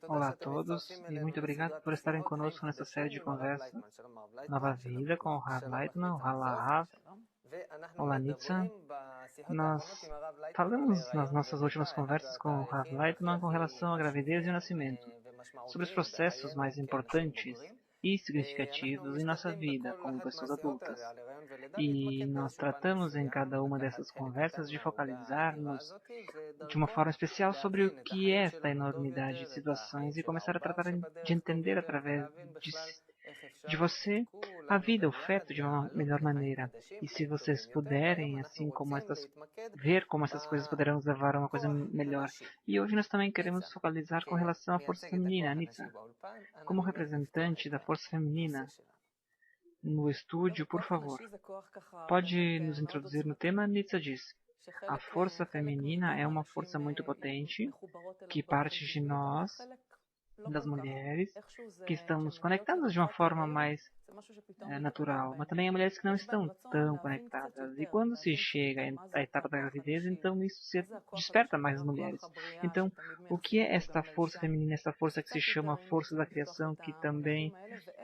Olá a todos e muito obrigado por estarem conosco nessa série de conversa Nova Vida com o Rav Leitman, o Rav. Olá Nitsa. Nós falamos nas nossas últimas conversas com o Rav Leitman com relação à gravidez e o nascimento, sobre os processos mais importantes e significativos em nossa vida como pessoas adultas. E nós tratamos em cada uma dessas conversas de focalizar-nos de uma forma especial sobre o que é esta enormidade de situações e começar a tratar de entender através de você a vida, o feto, de uma melhor maneira. E se vocês puderem, assim como ver como essas coisas poderão nos levar a uma coisa melhor. E hoje nós também queremos focalizar com relação à força feminina, Anitza. Como representante da força feminina no estúdio, por favor, pode nos introduzir no tema? Nitsa diz. A força feminina é uma força muito potente que parte de nós, das mulheres, que estamos conectadas de uma forma mais natural, mas também há mulheres que não estão tão conectadas. E quando se chega à etapa da gravidez, então isso se desperta mais as mulheres. Então, o que é esta força feminina, esta força que se chama força da criação, que também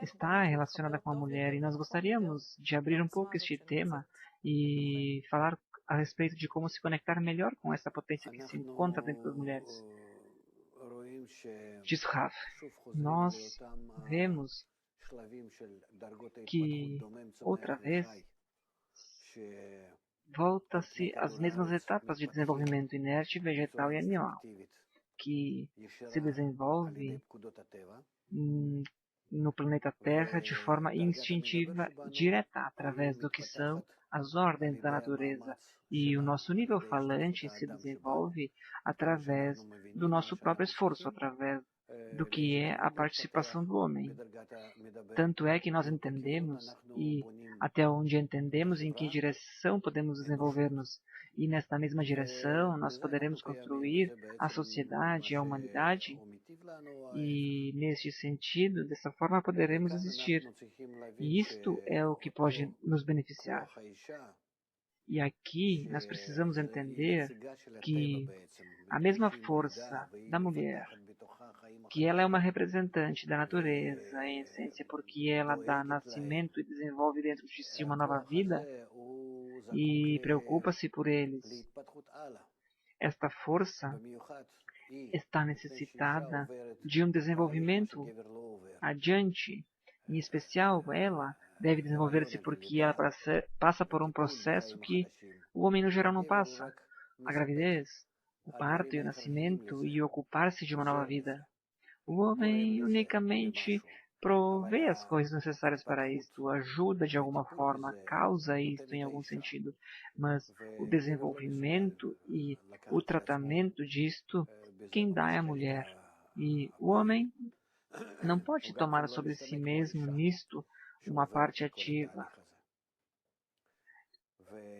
está relacionada com a mulher? E nós gostaríamos de abrir um pouco este tema e falar a respeito de como se conectar melhor com essa potência que se encontra dentro das mulheres. Diz Rav, nós vemos que, outra vez, volta-se às mesmas etapas de desenvolvimento inerte, vegetal e animal, que se desenvolve no planeta Terra de forma instintiva, direta, através do que são as ordens da natureza. E o nosso nível falante se desenvolve através do nosso próprio esforço, através do que é a participação do homem. Tanto é que nós entendemos, e até onde entendemos em que direção podemos desenvolver-nos, e nesta mesma direção nós poderemos construir a sociedade e a humanidade, e neste sentido, dessa forma poderemos existir. E isto é o que pode nos beneficiar. E aqui nós precisamos entender que a mesma força da mulher, que ela é uma representante da natureza, em essência, porque ela dá nascimento e desenvolve dentro de si uma nova vida e preocupa-se por eles. Esta força está necessitada de um desenvolvimento adiante. Em especial, ela deve desenvolver-se porque ela passa por um processo que o homem no geral não passa. A gravidez, o parto e o nascimento e ocupar-se de uma nova vida. O homem unicamente provê as coisas necessárias para isto, ajuda de alguma forma, causa isto em algum sentido, mas o desenvolvimento e o tratamento disto, quem dá é a mulher. E o homem não pode tomar sobre si mesmo nisto uma parte ativa.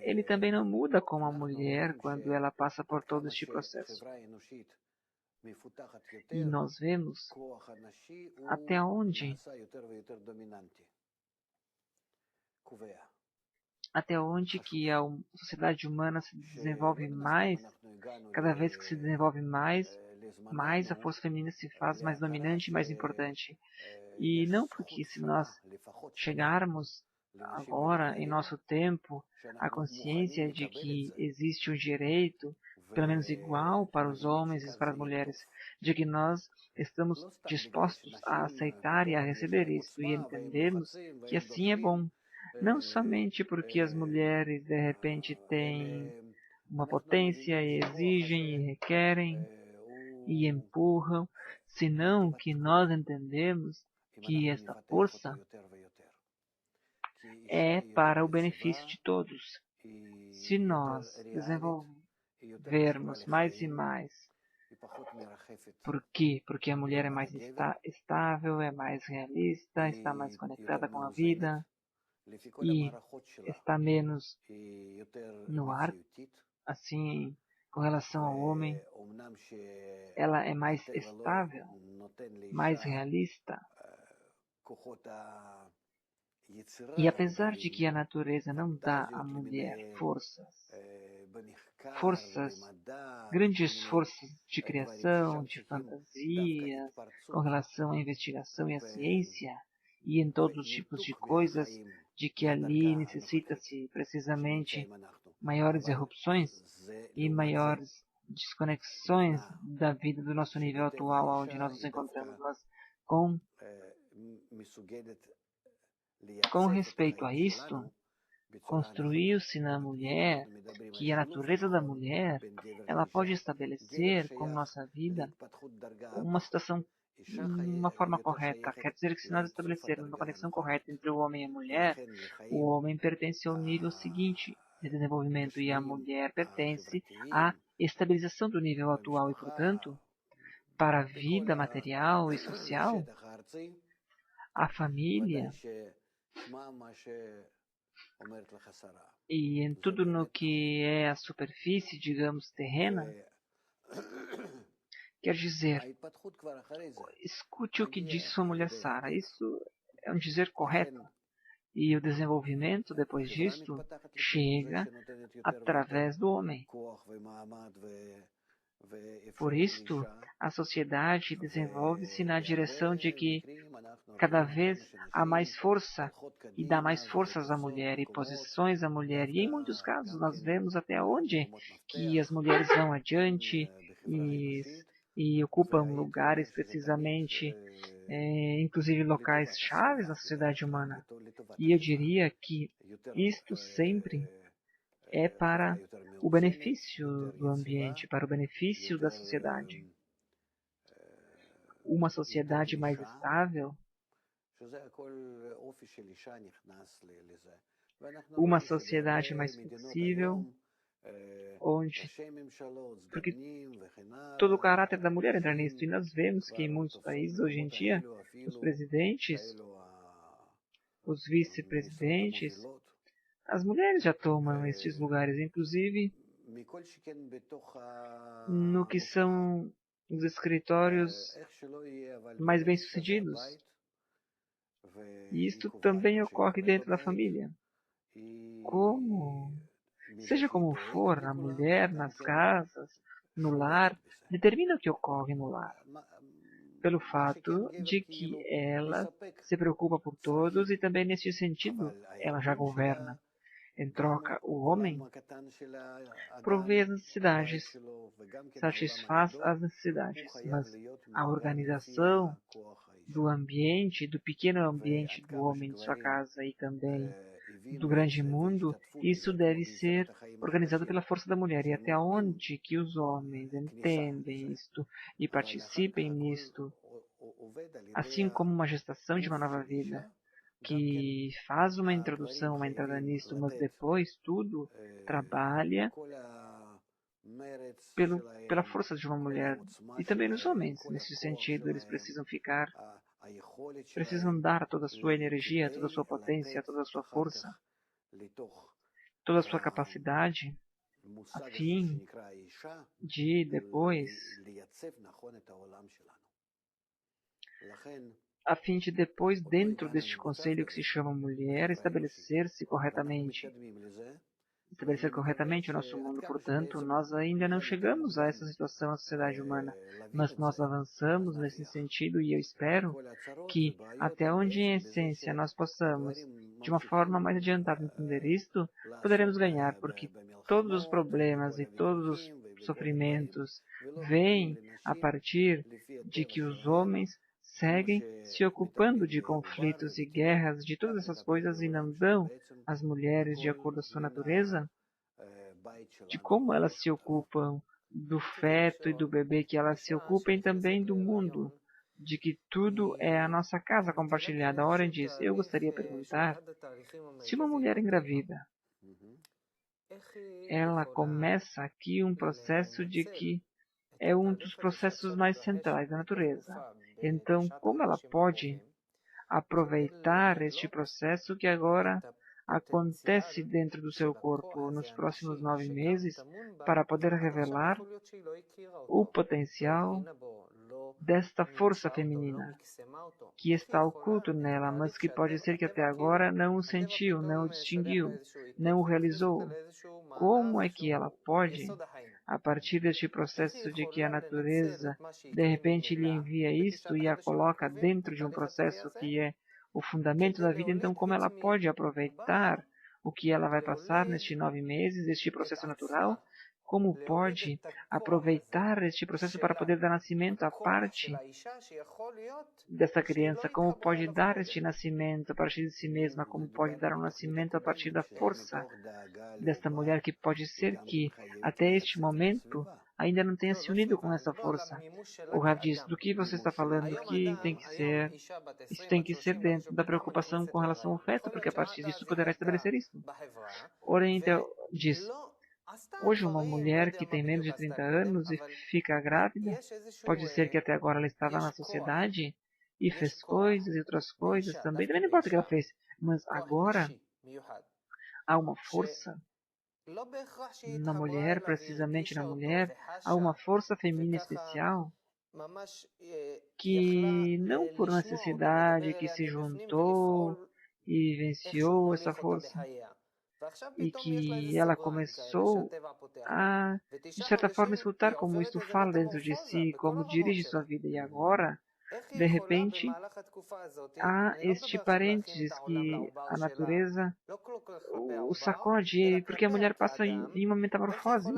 Ele também não muda como a mulher quando ela passa por todo este processo. E nós vemos até onde que a sociedade humana se desenvolve mais, cada vez que se desenvolve mais a força feminina se faz mais dominante e mais importante. E não porque se nós chegarmos agora, em nosso tempo, a consciência de que existe um direito, pelo menos igual para os homens e para as mulheres, de que nós estamos dispostos a aceitar e a receber isso e entendemos que assim é bom. Não somente porque as mulheres de repente têm uma potência e exigem e requerem e empurram, senão que nós entendemos que esta força é para o benefício de todos. Se nós desenvolvermos mais e mais, por quê? Porque a mulher é mais estável, é mais realista, está mais conectada com a vida e está menos no ar, assim, com relação ao homem. Ela é mais estável, mais realista. E apesar de que a natureza não dá à mulher forças forças, grandes forças de criação, de fantasias, com relação à investigação e à ciência, e em todos os tipos de coisas, de que ali necessita-se precisamente maiores erupções e maiores desconexões da vida do nosso nível atual, onde nós nos encontramos. Mas com respeito a isto, construiu-se na mulher que a natureza da mulher, ela pode estabelecer com nossa vida uma situação, uma forma correta. Quer dizer que se nós estabelecermos uma conexão correta entre o homem e a mulher, o homem pertence ao nível seguinte de desenvolvimento e a mulher pertence à estabilização do nível atual e, portanto, para a vida material e social, a família e em tudo no que é a superfície, digamos, terrena, quer dizer, escute o que disse sua mulher Sara, isso é um dizer correto. E o desenvolvimento, depois disto, chega através do homem. Por isto, a sociedade desenvolve-se na direção de que cada vez há mais força e dá mais forças à mulher e posições à mulher. E em muitos casos nós vemos até onde que as mulheres vão adiante e ocupam lugares precisamente, inclusive locais chaves na sociedade humana. E eu diria que isto sempre é para o benefício do ambiente, para o benefício da sociedade. Uma sociedade mais estável, uma sociedade mais flexível, onde, porque todo o caráter da mulher entra nisso, e nós vemos que em muitos países hoje em dia, os presidentes, os vice-presidentes, as mulheres já tomam estes lugares, inclusive no que são os escritórios mais bem-sucedidos. E isto também ocorre dentro da família. Seja como for, a mulher nas casas, no lar, determina o que ocorre no lar, pelo fato de que ela se preocupa por todos e também nesse sentido ela já governa. Em troca, o homem provê as necessidades, satisfaz as necessidades, mas a organização do ambiente, do pequeno ambiente do homem de sua casa e também do grande mundo, isso deve ser organizado pela força da mulher. E até onde que os homens entendem isto e participem nisto, assim como uma gestação de uma nova vida, que faz uma introdução, uma entrada nisto, mas depois tudo trabalha pela força de uma mulher. E também os homens, nesse sentido, eles precisam dar toda a sua energia, toda a sua potência, toda a sua força, toda a sua capacidade, a fim de depois, dentro deste conselho que se chama mulher, estabelecer corretamente o nosso mundo. Portanto, nós ainda não chegamos a essa situação na sociedade humana, mas nós avançamos nesse sentido e eu espero que até onde em essência nós possamos, de uma forma mais adiantada, entender isto, poderemos ganhar, porque todos os problemas e todos os sofrimentos vêm a partir de que os homens seguem se ocupando de conflitos e guerras, de todas essas coisas, e não dão às mulheres, de acordo com a sua natureza, de como elas se ocupam do feto e do bebê, que elas se ocupem também do mundo, de que tudo é a nossa casa compartilhada. A Oren diz, eu gostaria de perguntar, se uma mulher engravida, ela começa aqui um processo de que é um dos processos mais centrais da natureza. Então, como ela pode aproveitar este processo que agora acontece dentro do seu corpo nos próximos 9 meses para poder revelar o potencial desta força feminina, que está oculto nela, mas que pode ser que até agora não o sentiu, não o distinguiu, não o realizou. Como é que ela pode, a partir deste processo de que a natureza de repente lhe envia isto e a coloca dentro de um processo que é o fundamento da vida, então como ela pode aproveitar o que ela vai passar nestes 9 meses, este processo natural? Como pode aproveitar este processo para poder dar nascimento à parte dessa criança? Como pode dar este nascimento a partir de si mesma? Como pode dar um nascimento a partir da força desta mulher, que pode ser que até este momento ainda não tenha se unido com essa força? O Rav diz, do que você está falando? O que tem que ser? Isso tem que ser dentro da preocupação com relação ao feto, porque a partir disso poderá estabelecer isso. Porém, então, diz, hoje uma mulher que tem menos de 30 anos e fica grávida, pode ser que até agora ela estava na sociedade e fez coisas e outras coisas também não importa o que ela fez, mas agora há uma força na mulher, precisamente na mulher, há uma força feminina especial que não por necessidade, que se juntou e venciou essa força e que ela começou a, de certa forma, escutar como isto fala dentro de si, como dirige sua vida. E agora, de repente, há este parênteses que a natureza o sacode, porque a mulher passa em uma metamorfose.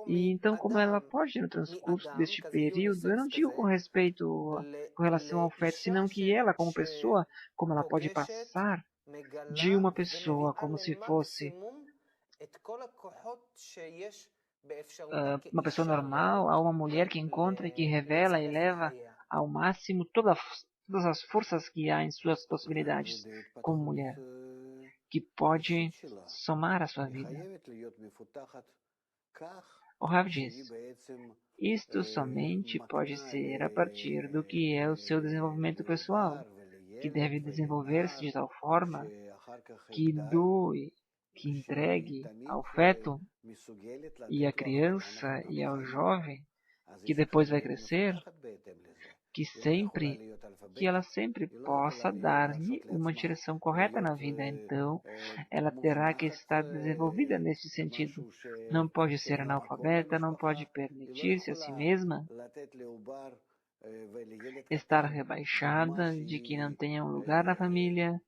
E então, como ela pode, no transcurso deste período, eu não digo com respeito, com relação ao feto, senão que ela, como pessoa, como ela pode passar de uma pessoa como se fosse uma pessoa normal a uma mulher que encontra e que revela e leva ao máximo todas as forças que há em suas possibilidades como mulher, que pode somar a sua vida. O Rav diz, isto somente pode ser a partir do que é o seu desenvolvimento pessoal, que deve desenvolver-se de tal forma que doe, que entregue ao feto e à criança e ao jovem, que depois vai crescer, que ela sempre possa dar-lhe uma direção correta na vida. Então, ela terá que estar desenvolvida nesse sentido. Não pode ser analfabeta, não pode permitir-se a si mesma estar rebaixada, de que não tenha um lugar na família.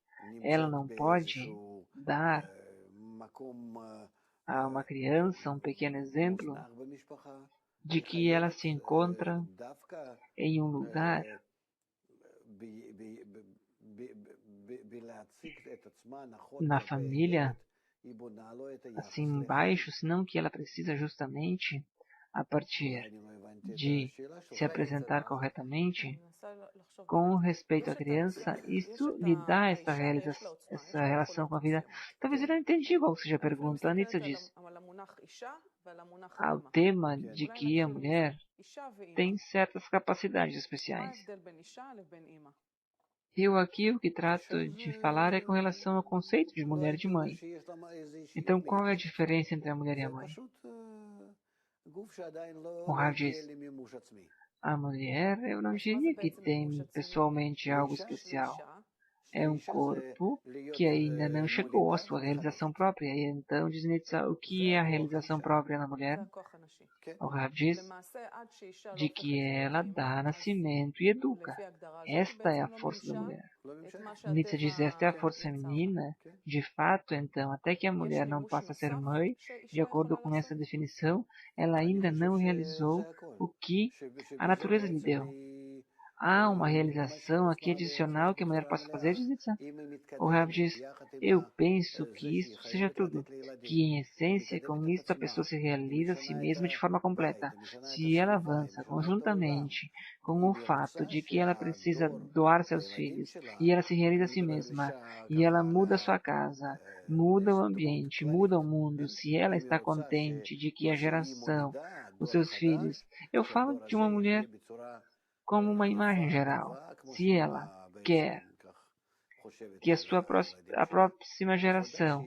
Ela não pode dar a uma criança um pequeno exemplo de que ela se encontra em um lugar na família assim baixo, senão que ela precisa justamente a partir de se apresentar corretamente com respeito à criança. Isso lhe dá essa relação com a vida. Talvez eu não entendi qual seja a pergunta. A Nitsa diz, ao tema de que a mulher tem certas capacidades especiais. Eu aqui o que trato de falar é com relação ao conceito de mulher e de mãe. Então, qual é a diferença entre a mulher e a mãe? O Rav diz, a mulher, eu não diria que tem pessoalmente algo especial. É um corpo que ainda não chegou à sua realização própria. E então, diz Nietzsche, o que é a realização própria na mulher? O Rav diz de que ela dá nascimento e educa. Esta é a força da mulher. Nietzsche diz, esta é a força feminina. De fato, então, até que a mulher não passe a ser mãe, de acordo com essa definição, ela ainda não realizou o que a natureza lhe deu. Há uma realização aqui adicional que a mulher possa fazer, diz Nietzsche? O Rav diz, eu penso que isso seja tudo, que em essência com isto a pessoa se realiza a si mesma de forma completa. Se ela avança conjuntamente com o fato de que ela precisa doar seus filhos, e ela se realiza a si mesma, e ela muda sua casa, muda o ambiente, muda o mundo, se ela está contente de que a geração, os seus filhos, eu falo de uma mulher como uma imagem geral, se ela quer que a próxima geração,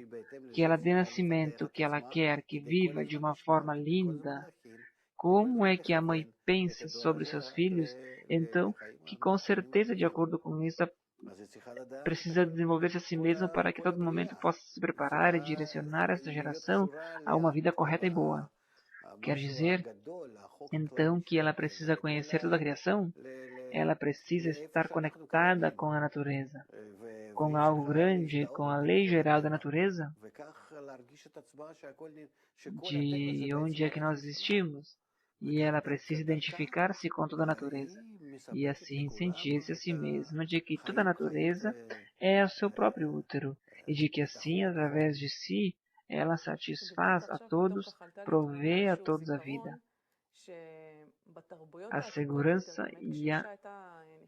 que ela dê nascimento, que ela quer que viva de uma forma linda, como é que a mãe pensa sobre seus filhos, então, que com certeza, de acordo com isso, precisa desenvolver-se a si mesma para que a todo momento possa se preparar e direcionar esta geração a uma vida correta e boa. Quer dizer, então, que ela precisa conhecer toda a criação? Ela precisa estar conectada com a natureza, com algo grande, com a lei geral da natureza, de onde é que nós existimos. E ela precisa identificar-se com toda a natureza, e assim sentir-se a si mesma de que toda a natureza é o seu próprio útero, e de que assim, através de si, ela satisfaz a todos, provê a todos a vida, a segurança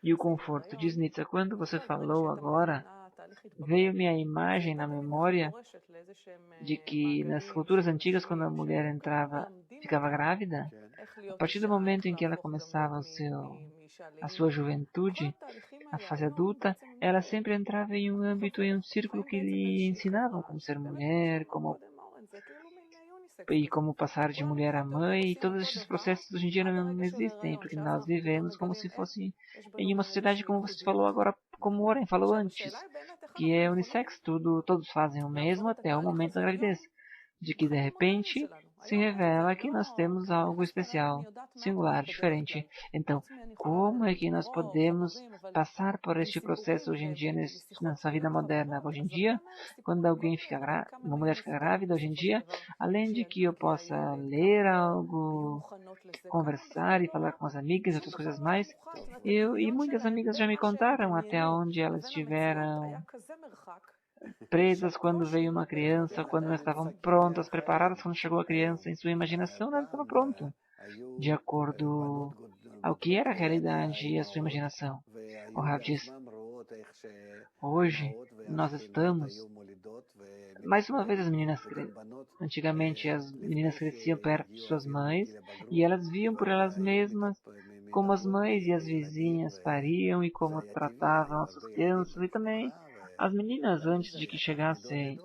e o conforto. Diz Nietzsche, quando você falou agora, veio-me a imagem na memória de que nas culturas antigas, quando a mulher ficava grávida, a partir do momento em que ela começava a sua juventude, a fase adulta, ela sempre entrava em um âmbito, em um círculo que lhe ensinavam como ser mulher, como passar de mulher a mãe, e todos estes processos hoje em dia não existem, porque nós vivemos como se fosse em uma sociedade, como você falou agora, como o Warren falou antes, que é unissex, todos fazem o mesmo até o momento da gravidez, de que de repente se revela que nós temos algo especial, singular, diferente. Então, como é que nós podemos passar por este processo hoje em dia nessa vida moderna? Hoje em dia, quando uma mulher fica grávida, hoje em dia, além de que eu possa ler algo, conversar e falar com as amigas e outras coisas mais, e muitas amigas já me contaram até onde elas estiveram presas quando veio uma criança, quando não estavam prontas, preparadas quando chegou a criança, em sua imaginação nada estava pronto, de acordo ao que era a realidade e a sua imaginação. O Rav diz, hoje nós estamos, mais uma vez antigamente as meninas cresciam perto de suas mães e elas viam por elas mesmas como as mães e as vizinhas pariam e como tratavam as suas crianças, e também as meninas, antes de que chegassem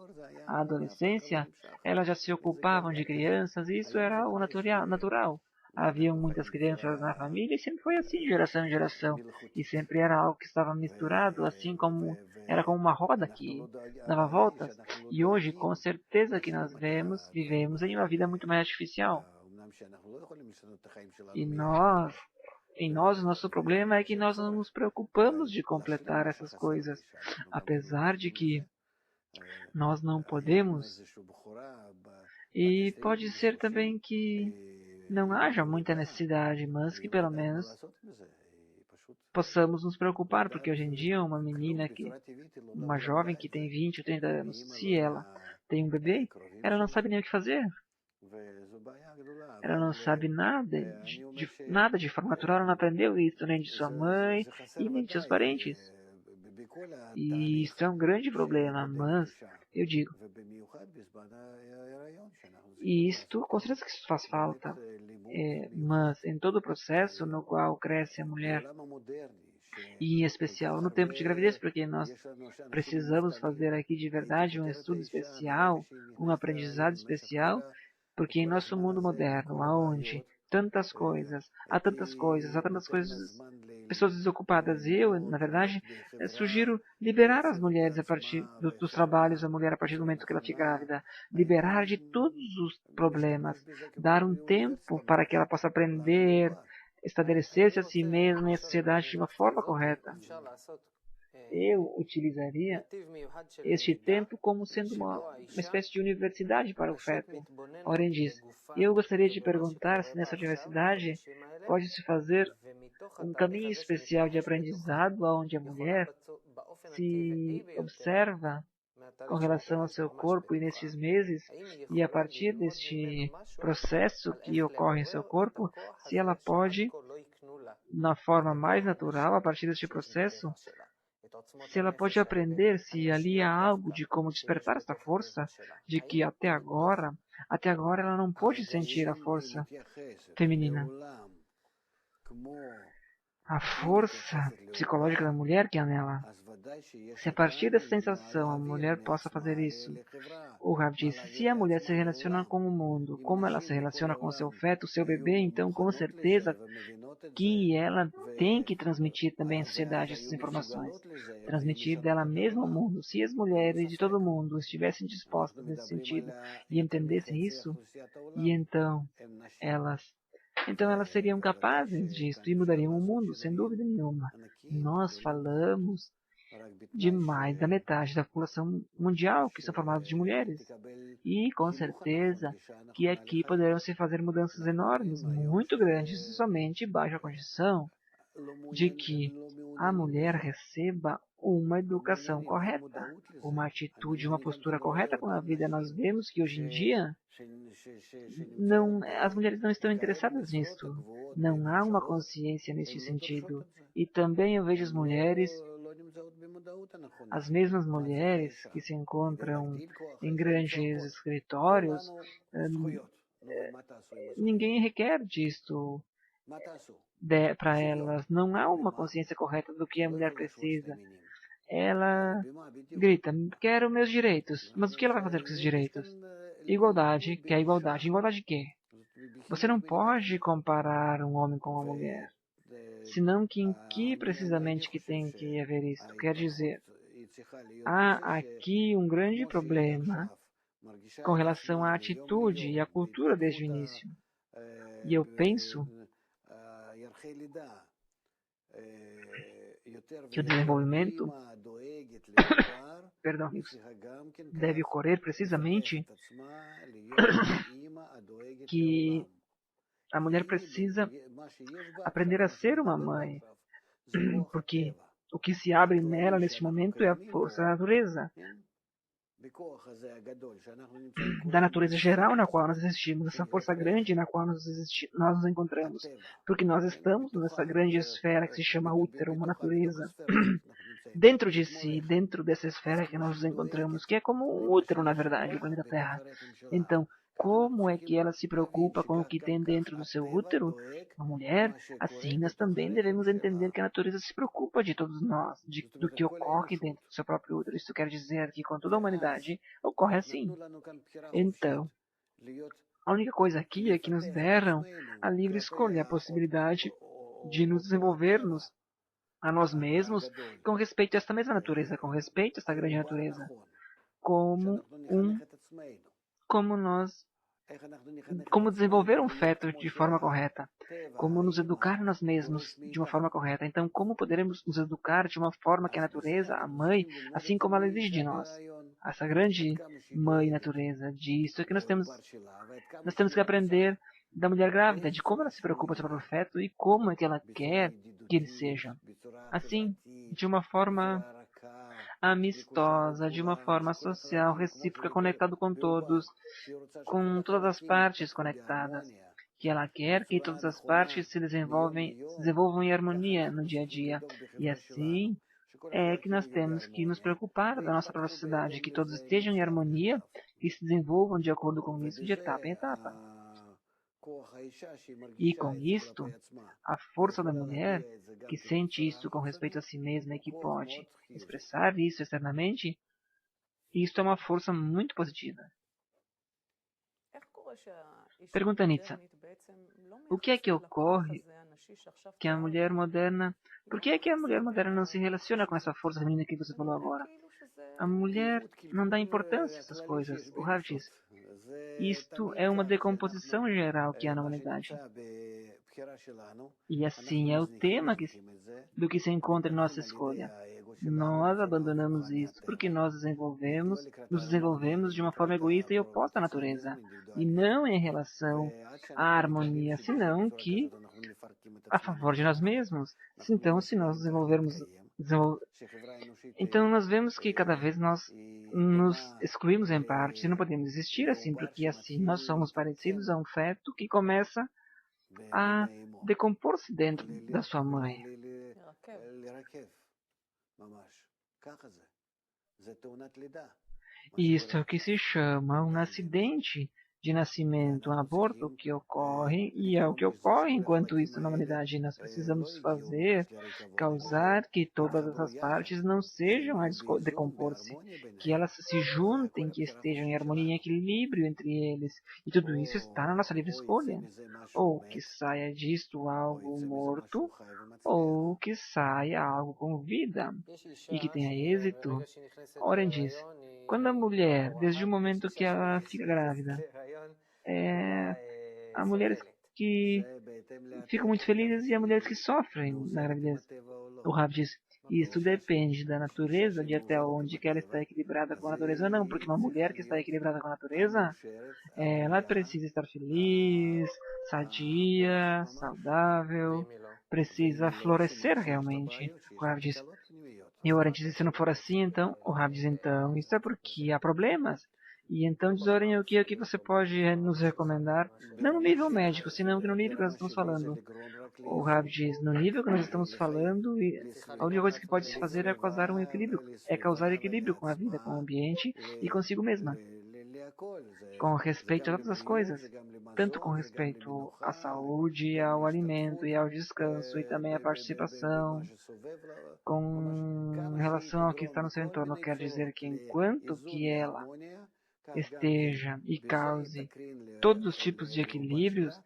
à adolescência, elas já se ocupavam de crianças, e isso era o natural. Haviam muitas crianças na família e sempre foi assim, de geração em geração. E sempre era algo que estava misturado, assim como era como uma roda que dava voltas. E hoje, com certeza que nós vivemos em uma vida muito mais artificial. E o nosso problema é que nós não nos preocupamos de completar essas coisas, apesar de que nós não podemos. E pode ser também que não haja muita necessidade, mas que pelo menos possamos nos preocupar, porque hoje em dia uma jovem que tem 20 ou 30 anos, se ela tem um bebê, ela não sabe nem o que fazer. Ela não sabe nada de forma natural, ela não aprendeu isso nem de sua mãe e nem de seus parentes. E isso é um grande problema, mas eu digo, e isto, com certeza que isso faz falta, mas em todo o processo no qual cresce a mulher, e em especial no tempo de gravidez, porque nós precisamos fazer aqui de verdade um estudo especial, um aprendizado especial, porque em nosso mundo moderno, onde há tantas coisas, pessoas desocupadas, na verdade, sugiro liberar as mulheres a partir dos trabalhos, a mulher a partir do momento que ela fica grávida, liberar de todos os problemas, dar um tempo para que ela possa aprender, estabelecer-se a si mesma e a sociedade de uma forma correta. Eu utilizaria este tempo como sendo uma espécie de universidade para o feto. Oren diz, eu gostaria de perguntar se nessa universidade pode-se fazer um caminho especial de aprendizado onde a mulher se observa com relação ao seu corpo e nestes meses, e a partir deste processo que ocorre em seu corpo, se ela pode, na forma mais natural, a partir deste processo, se ela pode aprender se ali há algo de como despertar esta força, de que até agora ela não pôde sentir a força feminina. a força psicológica da mulher que há nela. Se a partir dessa sensação a mulher possa fazer isso, o Rav disse, se a mulher se relaciona com o mundo, como ela se relaciona com o seu feto, o seu bebê, então com certeza que ela tem que transmitir também à sociedade essas informações. Transmitir dela mesma ao mundo. Se as mulheres de todo mundo estivessem dispostas nesse sentido e entendessem isso, e elas então elas seriam capazes disso e mudariam o mundo, sem dúvida nenhuma. Nós falamos de mais da metade da população mundial, que são formados de mulheres. E, com certeza, que aqui poderão se fazer mudanças enormes, muito grandes, somente baixo a condição de que a mulher receba uma educação correta, uma atitude, uma postura correta com a vida. Nós vemos que hoje em dia as mulheres não estão interessadas nisso. Não há uma consciência neste sentido. E também eu vejo as mesmas mulheres que se encontram em grandes escritórios, ninguém requer disto para elas. Não há uma consciência correta do que a mulher precisa. Ela grita, quero meus direitos. Mas o que ela vai fazer com esses direitos? Igualdade, quer igualdade. Igualdade de quê? Você não pode comparar um homem com uma mulher. Senão que em que precisamente que tem que haver isto? Quer dizer, há aqui um grande problema com relação à atitude e à cultura desde o início. E eu penso que o desenvolvimento perdão, deve ocorrer precisamente que a mulher precisa aprender a ser uma mãe, porque o que se abre nela neste momento é a força da natureza, da natureza geral na qual nós existimos, essa força grande na qual nós nos encontramos, porque nós estamos nessa grande esfera que se chama útero, uma natureza, dentro de si, dentro dessa esfera que nós nos encontramos, que é como um útero, na verdade, o planeta Terra. Então, como é que ela se preocupa com o que tem dentro do seu útero, uma mulher, assim nós também devemos entender que a natureza se preocupa de todos nós, do que ocorre dentro do seu próprio útero. Isso quer dizer que com toda a humanidade ocorre assim. Então, a única coisa aqui é que nos deram a livre escolha, a possibilidade de nos desenvolvermos a nós mesmos com respeito a esta mesma natureza, com respeito a esta grande natureza, como desenvolver um feto de forma correta, como nos educar nós mesmos de uma forma correta. Então, como poderemos nos educar de uma forma que a natureza, a mãe, assim como ela exige de nós, essa grande mãe natureza, disso é que nós temos que aprender da mulher grávida, de como ela se preocupa sobre o feto e como é que ela quer que ele seja. Assim, de uma forma amistosa, de uma forma social, recíproca, conectado com todos, com todas as partes conectadas, que ela quer que todas as partes se desenvolvam em harmonia no dia a dia. E assim é que nós temos que nos preocupar da nossa própria sociedade, que todos estejam em harmonia e se desenvolvam de acordo com isso de etapa em etapa. E com isto, a força da mulher, que sente isso com respeito a si mesma e que pode expressar isso externamente, isto é uma força muito positiva. Pergunta Nitsa, o que é que ocorre que a mulher moderna... Por que é que a mulher moderna não se relaciona com essa força feminina que você falou agora? A mulher não dá importância a essas coisas. O Rav diz, isto é uma decomposição geral que há na humanidade. E assim é o tema do que se encontra em nossa escolha. Nós abandonamos isso porque nos desenvolvemos de uma forma egoísta e oposta à natureza, e não em relação à harmonia, senão que a favor de nós mesmos. Então, se nós então nós vemos que cada vez nós nos excluímos em parte e não podemos existir assim, porque assim nós somos parecidos a um feto que começa a decompor-se dentro da sua mãe. E isto é o que se chama um acidente de nascimento, um aborto que ocorre, e é o que ocorre enquanto isso na humanidade. Nós precisamos fazer, causar que todas essas partes não sejam a decompor-se, que elas se juntem, que estejam em harmonia e equilíbrio entre eles. E tudo isso está na nossa livre escolha. Ou que saia disto algo morto, ou que saia algo com vida e que tenha êxito. Ora, diz, quando a mulher, desde o momento que ela fica grávida, há mulheres que ficam muito felizes e há mulheres que sofrem na gravidez. O Rav diz, isso depende da natureza, de até onde que ela está equilibrada com a natureza ou não, porque uma mulher que está equilibrada com a natureza, ela precisa estar feliz, sadia, saudável, precisa florescer realmente. O Rav diz, e o Oren diz, se não for assim, então, o Rav diz, então, isso é porque há problemas. E então diz, Oren, o que você pode nos recomendar? Não no nível médico, senão que no nível que nós estamos falando. O Rav diz, no nível que nós estamos falando, a única coisa que pode se fazer é causar um equilíbrio. É causar equilíbrio com a vida, com o ambiente e consigo mesma. Com respeito a todas as coisas. Tanto com respeito à saúde, ao alimento e ao descanso, e também à participação, com relação ao que está no seu entorno. Quer dizer que enquanto que ela esteja e cause todos os tipos de equilíbrios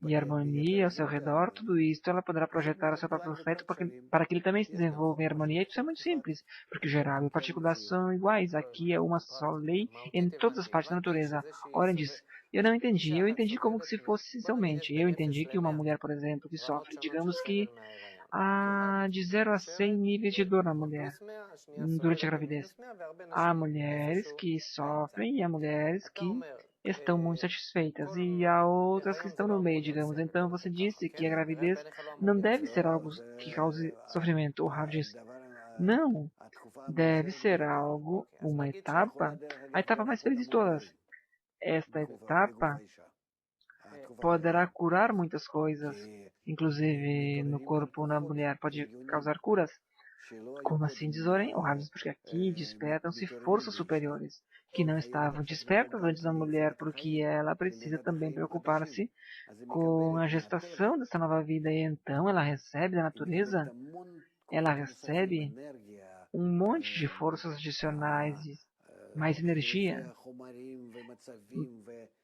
e harmonia ao seu redor, tudo isso ela poderá projetar o seu próprio feto para que ele também se desenvolva em harmonia. Isso é muito simples, porque o geral e o particular são iguais. Aqui é uma só lei em todas as partes da natureza. Ora, diz, eu não entendi. Eu entendi como que se fosse somente. Eu entendi que uma mulher, por exemplo, que sofre, digamos que há de 0 a 100 níveis de dor na mulher durante a gravidez. Há mulheres que sofrem e há mulheres que estão muito satisfeitas e há outras que estão no meio, digamos. Então você disse que a gravidez não deve ser algo que cause sofrimento. O Rav diz, não, deve ser algo, uma etapa, a etapa mais feliz de todas. Esta etapa poderá curar muitas coisas, inclusive no corpo da mulher, pode causar curas. Como assim diz Oren? Óbvio, porque aqui despertam-se forças superiores, que não estavam despertas antes da mulher, porque ela precisa também preocupar-se com a gestação dessa nova vida, e então ela recebe da natureza, ela recebe um monte de forças adicionais, mais energia,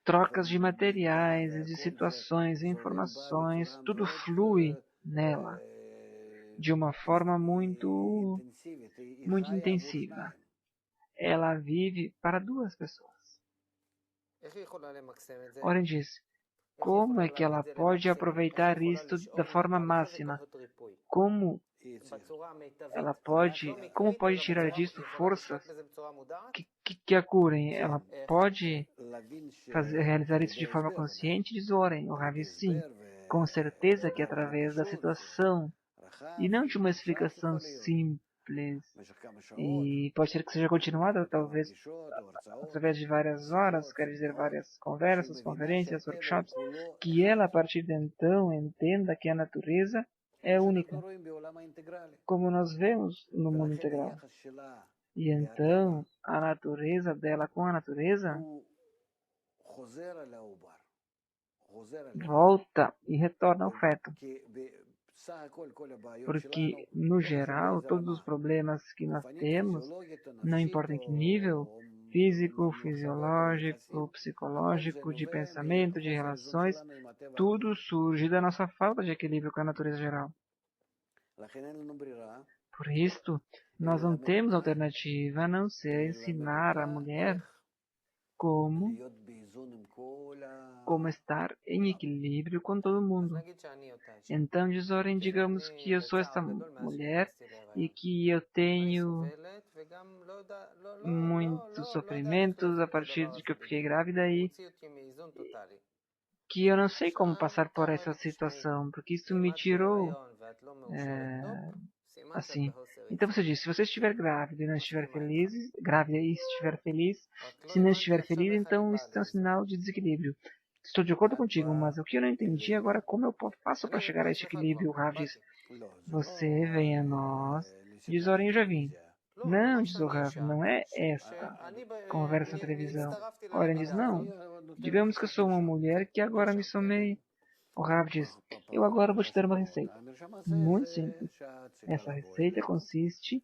trocas de materiais, de situações, informações, tudo flui nela de uma forma muito intensiva. Ela vive para duas pessoas. Oren diz, como é que ela pode aproveitar isto da forma máxima? Como pode tirar disso forças que a curem? Ela pode realizar isso de forma consciente? Diz Oren, o Rav, sim. Com certeza que através da situação e não de uma explicação simples, e pode ser que seja continuada, talvez, através de várias horas, quer dizer, várias conversas, conferências, workshops, que ela, a partir de então, entenda que a natureza é única, como nós vemos no mundo integral. E então, a natureza dela com a natureza volta e retorna ao feto. Porque, no geral, todos os problemas que nós temos, não importa em que nível, físico, fisiológico, psicológico, de pensamento, de relações, tudo surge da nossa falta de equilíbrio com a natureza geral. Por isto, nós não temos alternativa a não ser ensinar a mulher como estar em equilíbrio com todo mundo. Então, diz Oren, digamos que eu sou esta mulher e que eu tenho muitos sofrimentos a partir de que eu fiquei grávida e que eu não sei como passar por essa situação, porque isso me tirou assim. Então você diz, se você estiver grávida e não estiver feliz, grávida e estiver feliz, se não estiver feliz, então isso é um sinal de desequilíbrio. Estou de acordo contigo, mas o que eu não entendi agora é como eu faço para chegar a este equilíbrio. O Rav diz, você vem a nós, diz Oren, eu já vim. Não, diz o Rav, não é esta conversa na televisão. Ora, ele diz, não. Digamos que eu sou uma mulher que agora me somei. O Rav diz, eu agora vou te dar uma receita. Muito simples. Essa receita consiste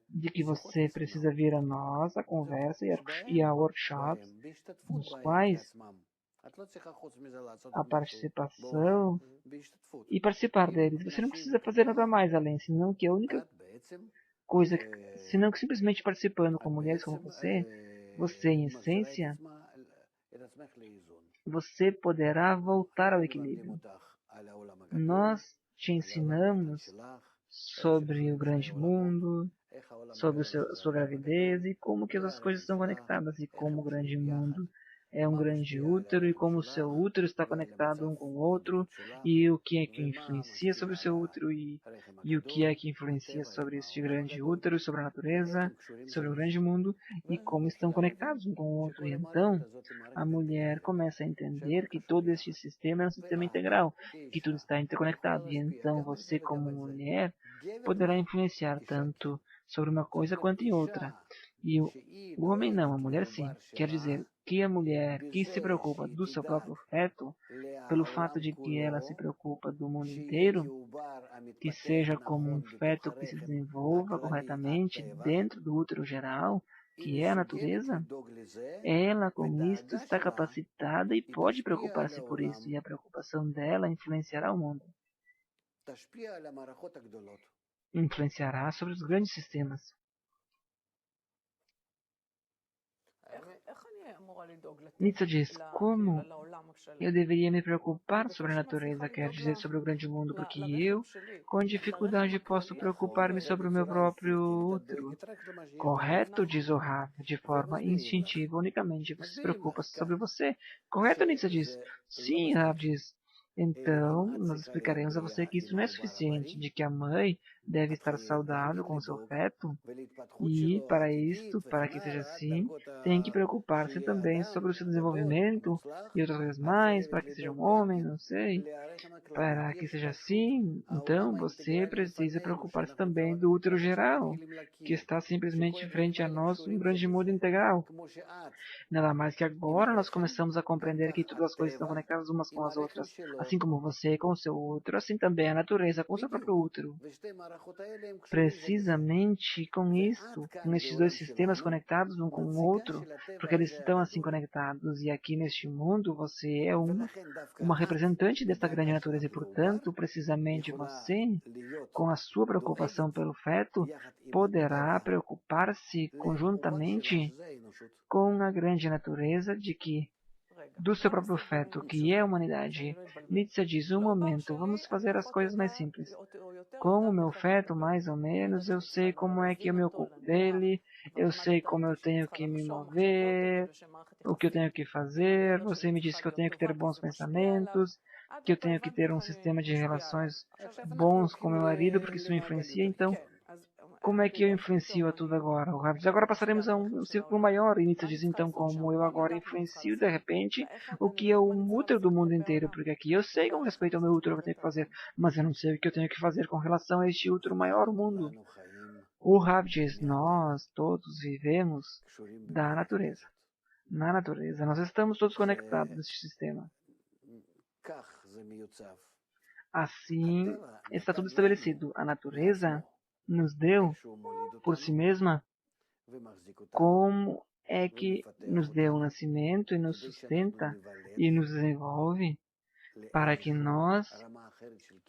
de que você precisa vir a nós, a conversa e a workshops, nos quais a participação e participar deles. Você não precisa fazer nada mais além, senão que a única coisa, senão que simplesmente participando com mulheres como você em essência, você poderá voltar ao equilíbrio. Nós te ensinamos sobre o grande mundo, sobre a sua gravidez e como que as coisas estão conectadas e como o grande mundo é um grande útero e como o seu útero está conectado um com o outro e o que é que influencia sobre o seu útero e o que é que influencia sobre este grande útero, sobre a natureza, sobre o grande mundo e como estão conectados um com o outro. E então a mulher começa a entender que todo este sistema é um sistema integral, que tudo está interconectado. E então você como mulher poderá influenciar tanto sobre uma coisa quanto em outra. E o homem não, a mulher sim. Quer dizer que a mulher que se preocupa do seu próprio feto, pelo fato de que ela se preocupa do mundo inteiro, que seja como um feto que se desenvolva corretamente dentro do útero geral, que é a natureza, ela com isto está capacitada e pode preocupar-se por isso, e a preocupação dela influenciará o mundo. Influenciará sobre os grandes sistemas. Nietzsche diz, como eu deveria me preocupar sobre a natureza, quer dizer, sobre o grande mundo, porque eu, com dificuldade, posso preocupar-me sobre o meu próprio útero. Correto, diz o Rav, de forma instintiva, unicamente você se preocupa sobre você. Correto, Nietzsche diz. Sim, Rav diz. Então, nós explicaremos a você que isso não é suficiente, de que a mãe deve estar saudável com o seu feto, e, para isto, para que seja assim, tem que preocupar-se também sobre o seu desenvolvimento e outras coisas mais, para que seja um homem, não sei. Para que seja assim, então você precisa preocupar-se também do útero geral, que está simplesmente frente a nós, um grande mundo integral. Nada mais que agora nós começamos a compreender que todas as coisas estão conectadas umas com as outras, assim como você com o seu útero, assim também a natureza com o seu próprio útero. Precisamente com isto, com estes dois sistemas conectados um com o outro, porque eles estão assim conectados, e aqui neste mundo você é uma representante desta grande natureza, e portanto, precisamente você, com a sua preocupação pelo feto, poderá preocupar-se conjuntamente com a grande natureza do seu próprio feto, que é a humanidade. Nietzsche diz, um momento, vamos fazer as coisas mais simples. Com o meu feto, mais ou menos, eu sei como é que eu me ocupo dele, eu sei como eu tenho que me mover, o que eu tenho que fazer. Você me disse que eu tenho que ter bons pensamentos, que eu tenho que ter um sistema de relações bons com meu marido, porque isso me influencia. Então, como é que eu influencio a tudo agora? O Rav diz, agora passaremos a um círculo maior. E Nietzsche diz, então, como eu agora influencio, de repente, o que é o útero do mundo inteiro? Porque aqui eu sei com respeito ao meu útero o que eu tenho que fazer, mas eu não sei o que eu tenho que fazer com relação a este útero maior, o mundo. O Rav diz, nós todos vivemos da natureza. Na natureza, nós estamos todos conectados nesse sistema. Assim, está tudo estabelecido. A natureza nos deu, por si mesma, como é que nos deu o nascimento e nos sustenta e nos desenvolve para que nós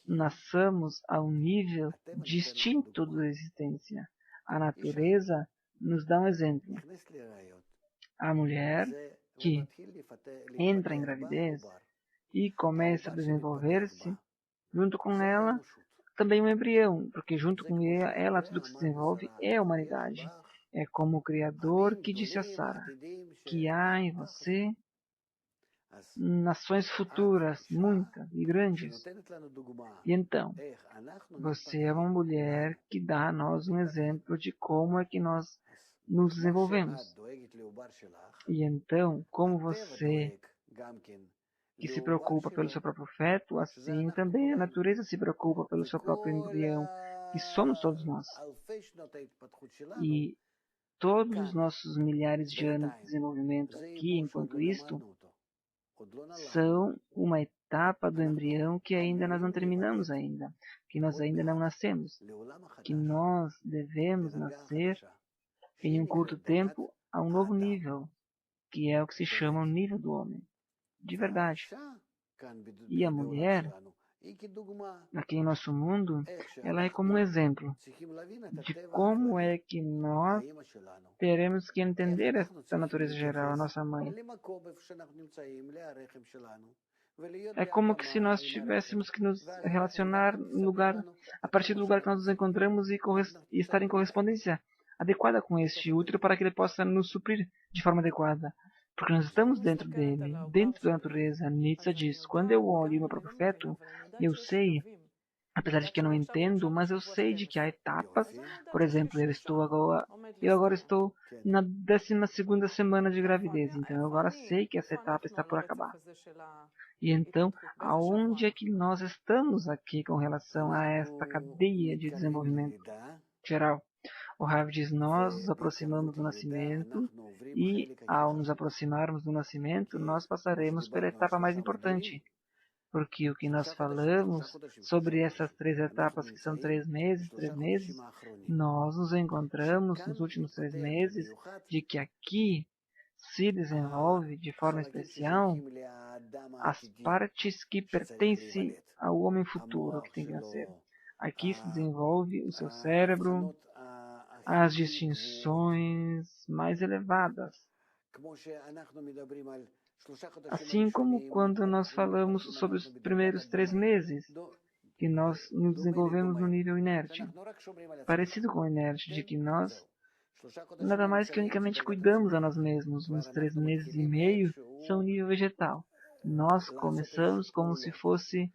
nasçamos a um nível distinto da existência. A natureza nos dá um exemplo. A mulher que entra em gravidez e começa a desenvolver-se, junto com ela, também um embrião, porque junto com ela tudo que se desenvolve é a humanidade. É como o Criador que disse a Sara, que há em você nações futuras, muitas e grandes. E então, você é uma mulher que dá a nós um exemplo de como é que nós nos desenvolvemos. E então, como você que se preocupa pelo seu próprio feto, assim também a natureza se preocupa pelo seu próprio embrião que somos todos nós. E todos os nossos milhares de anos de desenvolvimento aqui, enquanto isto, são uma etapa do embrião que ainda nós não terminamos ainda, que nós ainda não nascemos, que nós devemos nascer em um curto tempo a um novo nível, que é o que se chama o nível do homem, de verdade. E a mulher, aqui em nosso mundo, ela é como um exemplo de como é que nós teremos que entender essa natureza geral, a nossa mãe. É como que se nós tivéssemos que nos relacionar no lugar, a partir do lugar que nós nos encontramos e estar em correspondência adequada com este útero para que ele possa nos suprir de forma adequada. Porque nós estamos dentro dele, dentro da natureza. Nietzsche diz, quando eu olho o meu próprio feto, eu sei, apesar de que eu não entendo, mas eu sei de que há etapas. Por exemplo, eu agora estou na 12ª semana de gravidez, então eu agora sei que essa etapa está por acabar. E então, aonde é que nós estamos aqui com relação a esta cadeia de desenvolvimento geral? O Rav diz, nós nos aproximamos do nascimento e, ao nos aproximarmos do nascimento, nós passaremos pela etapa mais importante. Porque o que nós falamos sobre essas 3 etapas, que são 3 meses, nós nos encontramos nos últimos 3 meses de que aqui se desenvolve de forma especial as partes que pertencem ao homem futuro que tem que nascer. Aqui se desenvolve o seu cérebro, as distinções mais elevadas. Assim como quando nós falamos sobre os primeiros 3 meses, que nós nos desenvolvemos no nível inerte, parecido com o inerte, de que nós nada mais que unicamente cuidamos a nós mesmos. Uns 3 meses e meio são o nível vegetal. Nós começamos como se fosse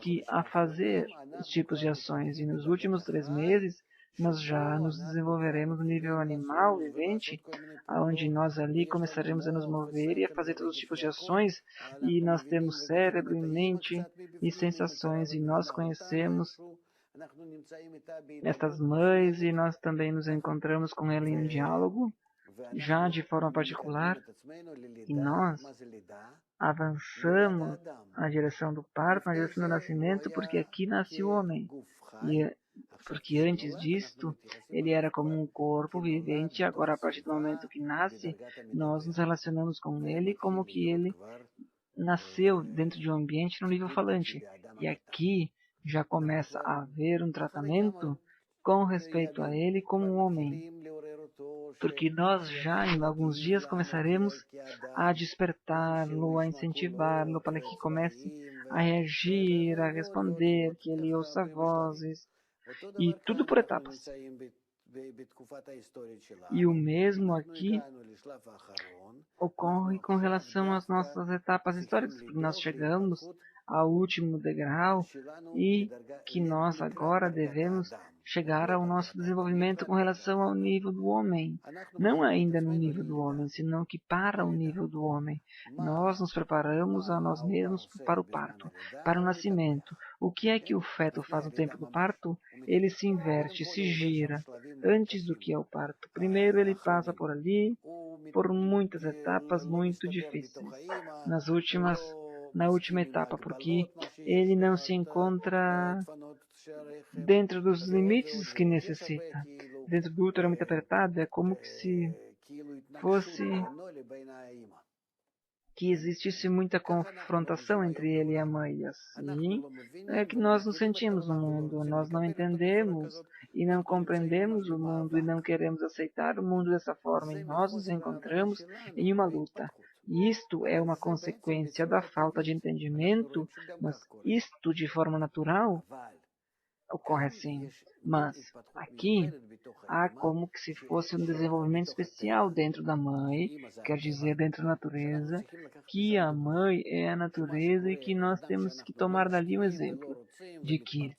que a fazer os tipos de ações, e nos últimos 3 meses nós já nos desenvolveremos no nível animal, vivente, onde nós ali começaremos a nos mover e a fazer todos os tipos de ações, e nós temos cérebro, mente e sensações, e nós conhecemos estas mães, e nós também nos encontramos com ela em um diálogo, já de forma particular, e nós avançamos na direção do parto, na direção do nascimento, porque aqui nasce o homem. E porque antes disto, ele era como um corpo vivente, agora a partir do momento que nasce, nós nos relacionamos com ele como que ele nasceu dentro de um ambiente no nível falante. E aqui já começa a haver um tratamento com respeito a ele como um homem. Porque nós já em alguns dias começaremos a despertá-lo, a incentivá-lo para que comece a reagir, a responder, que ele ouça vozes, e tudo por etapas. E o mesmo aqui ocorre com relação às nossas etapas históricas, porque nós chegamos ao último degrau e que nós agora devemos chegar ao nosso desenvolvimento com relação ao nível do homem. Não ainda no nível do homem, senão que para o nível do homem. Nós nos preparamos a nós mesmos para o parto, para o nascimento. O que é que o feto faz no tempo do parto? Ele se inverte, se gira, antes do que é o parto. Primeiro ele passa por ali, por muitas etapas muito difíceis. Na última etapa, porque ele não se encontra dentro dos limites que necessita. Dentro do útero muito apertado, é como que se fosse que existisse muita confrontação entre ele e a mãe. E assim é que nós nos sentimos no mundo. Nós não entendemos e não compreendemos o mundo e não queremos aceitar o mundo dessa forma. E nós nos encontramos em uma luta. Isto é uma consequência da falta de entendimento, mas isto de forma natural ocorre assim. Mas aqui há como que se fosse um desenvolvimento especial dentro da mãe, quer dizer, dentro da natureza, que a mãe é a natureza e que nós temos que tomar dali um exemplo de que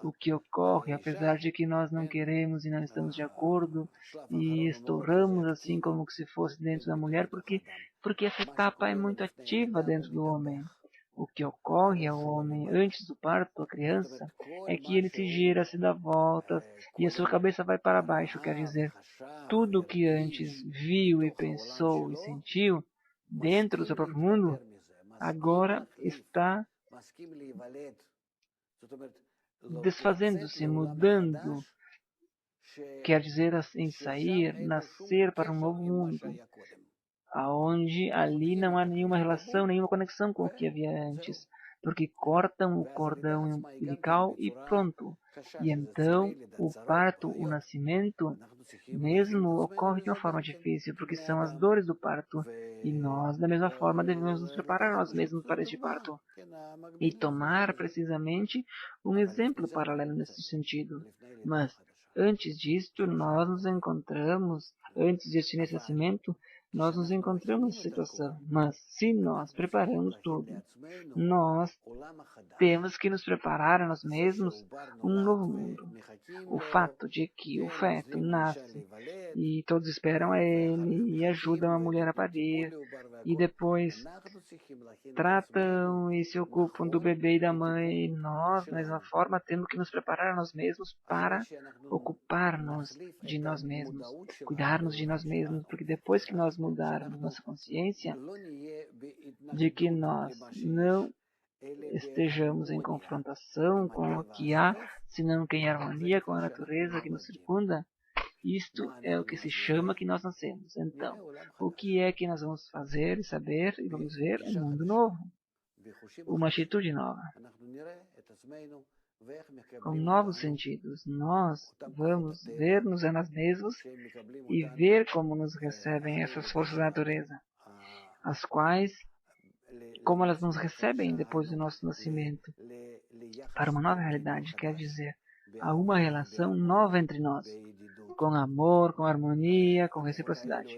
o que ocorre, apesar de que nós não queremos e não estamos de acordo e estouramos assim como que se fosse dentro da mulher, porque essa etapa é muito ativa dentro do homem. O que ocorre ao homem antes do parto, a criança, é que ele se gira, se dá voltas e a sua cabeça vai para baixo, quer dizer, tudo o que antes viu e pensou e sentiu dentro do seu próprio mundo, agora está desfazendo-se, mudando, quer dizer, em sair, nascer para um novo mundo, aonde ali não há nenhuma relação, nenhuma conexão com o que havia antes, porque cortam o cordão umbilical e pronto. E então o parto, o nascimento, mesmo ocorre de uma forma difícil, porque são as dores do parto, e nós, da mesma forma, devemos nos preparar nós mesmos para este parto, e tomar precisamente um exemplo paralelo nesse sentido. Mas, antes disto, nós nos encontramos, antes deste nascimento, nós nos encontramos nessa situação. Mas, se nós preparamos tudo, nós temos que nos preparar a nós mesmos um novo mundo. O fato de que o feto nasce e todos esperam a ele e ajudam a mulher a parir e depois tratam e se ocupam do bebê e da mãe, nós, da mesma forma, temos que nos preparar a nós mesmos para ocupar-nos de nós mesmos, cuidar-nos de nós mesmos, porque depois que nós mudarmos nossa consciência de que nós não estejamos em confrontação com o que há, senão que em harmonia com a natureza que nos circunda, isto é o que se chama que nós nascemos. Então, o que é que nós vamos fazer e saber e vamos ver? Um mundo novo, uma atitude nova, com novos sentidos. Nós vamos ver-nos a nós mesmos e ver como nos recebem essas forças da natureza, as quais, como elas nos recebem depois do nosso nascimento, para uma nova realidade, quer dizer, há uma relação nova entre nós, com amor, com harmonia, com reciprocidade.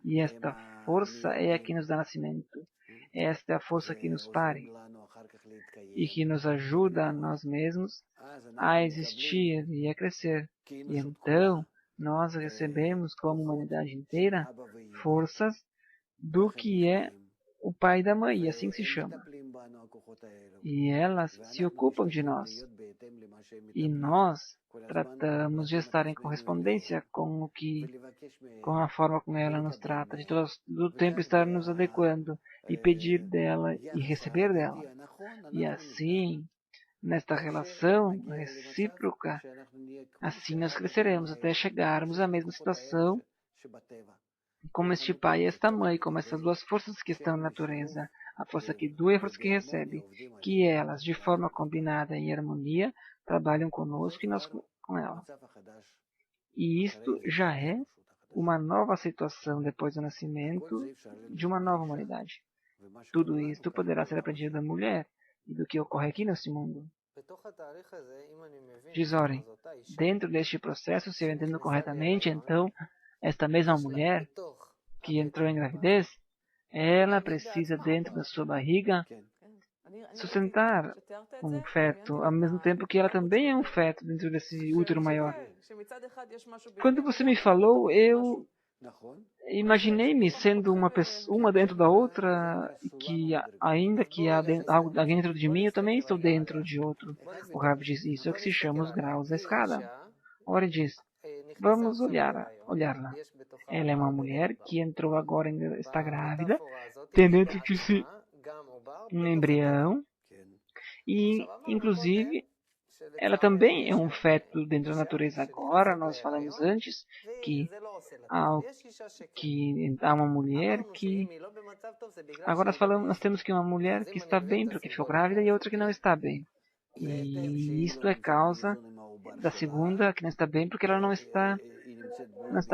E esta força é a que nos dá nascimento. Esta é a força que nos pare e que nos ajuda a nós mesmos a existir e a crescer. E então, nós recebemos como humanidade inteira forças do que é o pai e da mãe, e assim se chama. E elas se ocupam de nós. E nós tratamos de estar em correspondência com a forma como ela nos trata, de todo o tempo estar nos adequando e pedir dela e receber dela. E assim, nesta relação recíproca, assim nós cresceremos até chegarmos à mesma situação como este pai e esta mãe, como essas duas forças que estão na natureza, a força que doa e a força que recebe, que elas, de forma combinada e em harmonia, trabalham conosco e nós com ela. E isto já é uma nova situação depois do nascimento de uma nova humanidade. Tudo isto poderá ser aprendido da mulher e do que ocorre aqui neste mundo. Diz Oren, dentro deste processo, se eu entendo corretamente, então, esta mesma mulher que entrou em gravidez, ela precisa dentro da sua barriga sustentar um feto, ao mesmo tempo que ela também é um feto dentro desse útero maior. Quando você me falou, eu imaginei-me sendo uma dentro da outra, que ainda que há algo dentro de mim, eu também estou dentro de outro. O Rav diz, isso é o que se chama os graus da escada. Ora diz, vamos olhá-la. Ela é uma mulher que entrou agora, está grávida, tem dentro de si um embrião, e inclusive ela também é um feto dentro da natureza agora. Nós falamos antes que há uma mulher que... Agora nós temos que uma mulher que está bem porque ficou grávida e outra que não está bem. E isto é causa da segunda que não está bem porque ela não está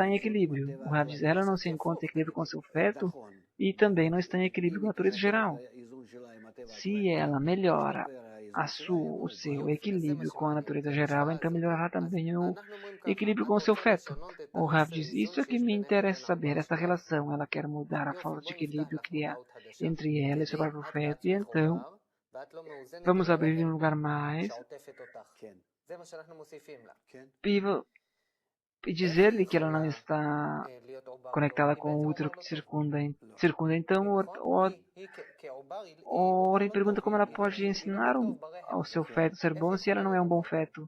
em equilíbrio. O Rav diz, ela não se encontra em equilíbrio com seu feto e também não está em equilíbrio com a natureza geral. Se ela melhora o seu equilíbrio com a natureza geral, então melhorará também o equilíbrio com o seu feto. O Rav diz, isso é que me interessa saber, essa relação. Ela quer mudar a falta de equilíbrio que há entre ela e seu próprio feto, e então vamos abrir um lugar mais. e dizer-lhe que ela não está conectada com o útero que circunda. Então, Oren pergunta como ela pode ensinar ao seu feto ser bom se ela não é um bom feto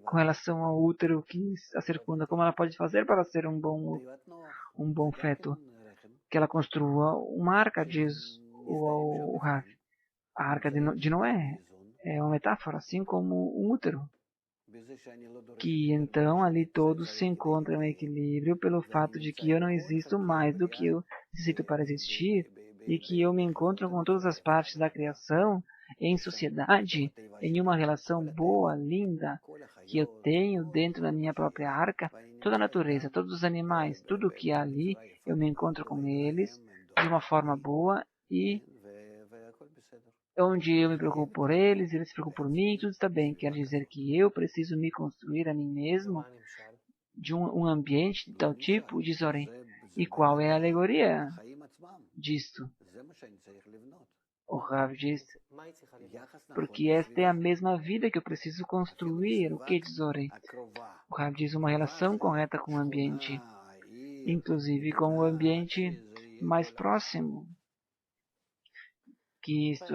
com relação ao útero que a circunda. Como ela pode fazer para ser um bom feto? Que ela construa uma arca, diz o Rav. A arca de Noé é uma metáfora, assim como um útero. Que então ali todos se encontram em equilíbrio pelo fato de que eu não existo mais do que eu necessito para existir e que eu me encontro com todas as partes da criação em sociedade, em uma relação boa, linda, que eu tenho dentro da minha própria arca, toda a natureza, todos os animais, tudo que há ali, eu me encontro com eles de uma forma boa e onde eu me preocupo por eles, eles se preocupam por mim, tudo está bem. Quer dizer que eu preciso me construir a mim mesmo de um ambiente de tal tipo, diz Oren. E qual é a alegoria disto? O Rav diz, porque esta é a mesma vida que eu preciso construir. O que diz Oren? O Rav diz uma relação correta com o ambiente, inclusive com o ambiente mais próximo, que isto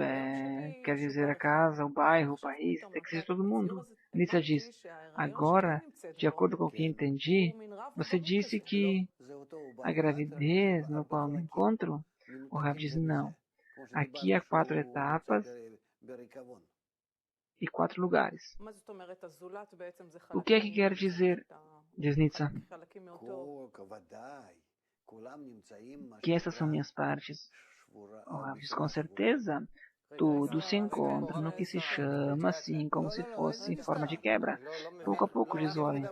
quer dizer a casa, o bairro, o país, tem que ser todo mundo. Nissa diz, agora, de acordo com o que entendi, você disse que a gravidez no qual me encontro, o Rav diz, não. Aqui há 4 etapas e 4 lugares. O que é que quer dizer, diz Nitsa? Que essas são minhas partes. O Rav diz, com certeza, tudo se encontra no que se chama assim, como se fosse em forma de quebra. Pouco a pouco, diz Oren.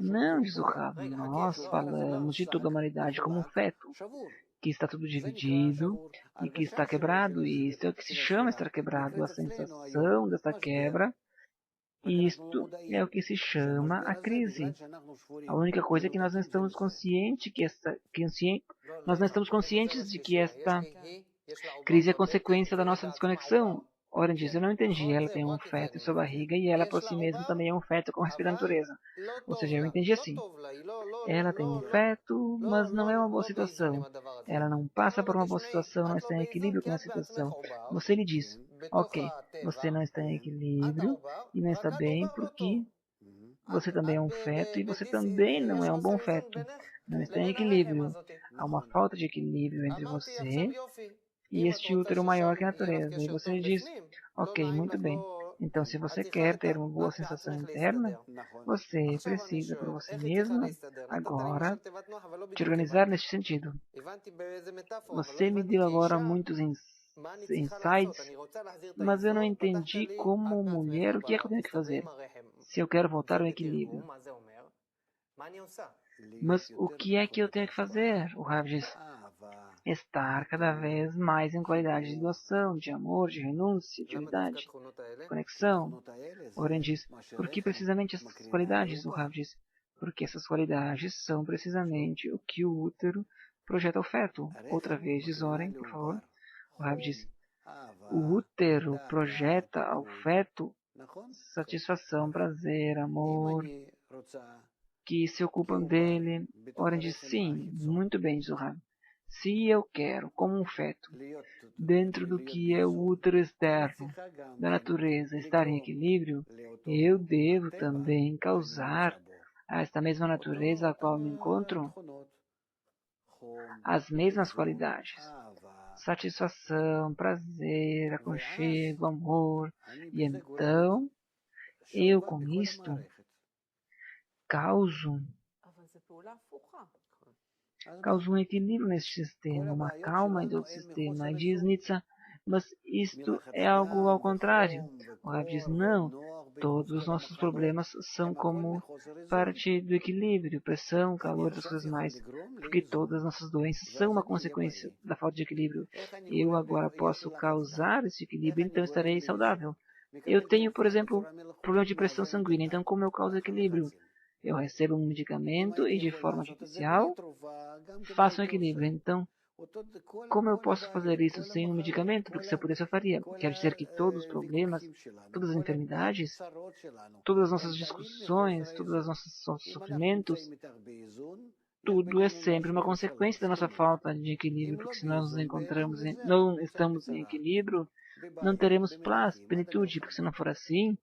Não, diz o Rav, nós falamos de toda a humanidade como um feto, que está tudo dividido e que está quebrado, e isso é o que se chama estar quebrado, a sensação dessa quebra. Isto é o que se chama a crise. A única coisa é que nós não estamos conscientes nós não estamos conscientes de que esta crise é consequência da nossa desconexão. Oren diz, eu não entendi. Ela tem um feto em sua barriga e ela por si mesma também é um feto com respeito à natureza. Ou seja, eu entendi assim. Ela tem um feto, mas não é uma boa situação. Ela não passa por uma boa situação, não está em equilíbrio com a situação. Você lhe diz, ok, você não está em equilíbrio e não está bem porque você também é um feto e você também não é um bom feto. Não está em equilíbrio. Há uma falta de equilíbrio entre você e este útero maior que a natureza. E você diz, ok, muito bem. Então, se você quer ter uma boa sensação interna, você precisa, por você mesma, agora, te organizar neste sentido. Você me deu agora muitos insights, mas eu não entendi como mulher o que é que eu tenho que fazer, se eu quero voltar ao equilíbrio. Mas o que é que eu tenho que fazer? O Rav diz, estar cada vez mais em qualidade de doação, de amor, de renúncia, de unidade, de conexão. Oren diz, por que precisamente essas qualidades? O Rav diz, porque essas qualidades são precisamente o que o útero projeta ao feto. Outra vez, diz Oren, por favor. O Rav diz, o útero projeta ao feto satisfação, prazer, amor, que se ocupam dele. Oren diz, sim, muito bem, diz o Rav. Se eu quero, como um feto, dentro do que é o útero externo da natureza, estar em equilíbrio, eu devo também causar a esta mesma natureza a qual me encontro as mesmas qualidades. Satisfação, prazer, aconchego, amor. E então, eu com isto causo um equilíbrio nesse sistema, uma calma em todo o sistema. E diz Nitsa, mas isto é algo ao contrário. O Rav diz, não, todos os nossos problemas são como parte do equilíbrio, pressão, calor, das coisas mais, porque todas as nossas doenças são uma consequência da falta de equilíbrio. Eu agora posso causar esse equilíbrio, então estarei saudável. Eu tenho, por exemplo, problema de pressão sanguínea, então como eu causo equilíbrio? Eu recebo um medicamento e de forma artificial faço um equilíbrio. Então, Como eu posso fazer isso sem um medicamento? Porque se eu pudesse, eu faria. Quer dizer que todos os problemas, todas as enfermidades, todas as nossas discussões, todos os nossos sofrimentos, tudo é sempre uma consequência da nossa falta de equilíbrio, porque se nós não estamos em equilíbrio, não teremos paz, plenitude, porque se não for assim,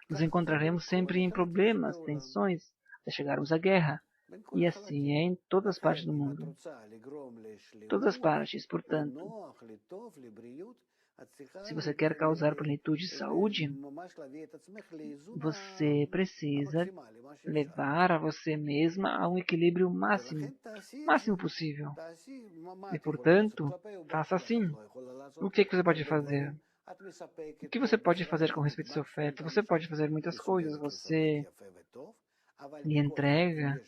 nos encontraremos sempre em problemas, tensões, até chegarmos à guerra. E assim é em todas as partes do mundo. Todas as partes, portanto, se você quer causar plenitude e saúde, você precisa levar a você mesma a um equilíbrio máximo possível. E, portanto, faça assim. O que você pode fazer? O que você pode fazer com respeito ao seu feto? Você pode fazer muitas coisas. Você lhe entrega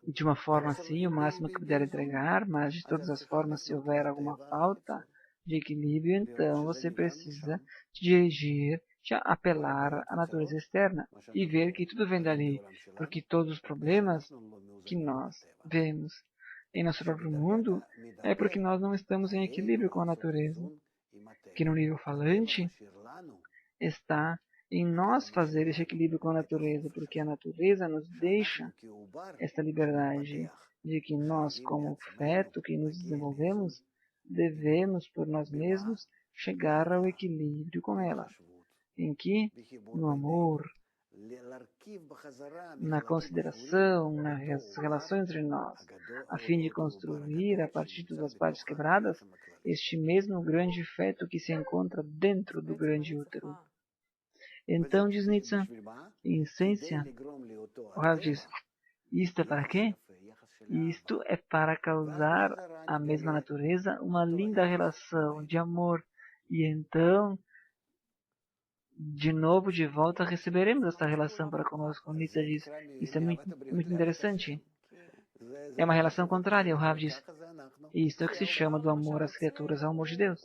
de uma forma assim, o máximo que puder entregar, mas de todas as formas, se houver alguma falta de equilíbrio, então você precisa se dirigir, te apelar à natureza externa e ver que tudo vem dali, porque todos os problemas que nós vemos em nosso próprio mundo é porque nós não estamos em equilíbrio com a natureza, que no nível falante está em nós fazer esse equilíbrio com a natureza, porque a natureza nos deixa esta liberdade de que nós, como feto que nos desenvolvemos, devemos, por nós mesmos, chegar ao equilíbrio com ela, em que, no amor, na consideração, nas relações entre nós, a fim de construir, a partir das partes quebradas, este mesmo grande feto que se encontra dentro do grande útero. Então, diz Nietzsche, em essência, o Rav diz, isto é para quê? Isto é para causar à mesma natureza uma linda relação de amor. E então, de novo, de volta, receberemos esta relação para conosco. Nietzsche diz, isso é muito interessante. É uma relação contrária, o Rav diz. Isto é o que se chama do amor às criaturas, ao amor de Deus.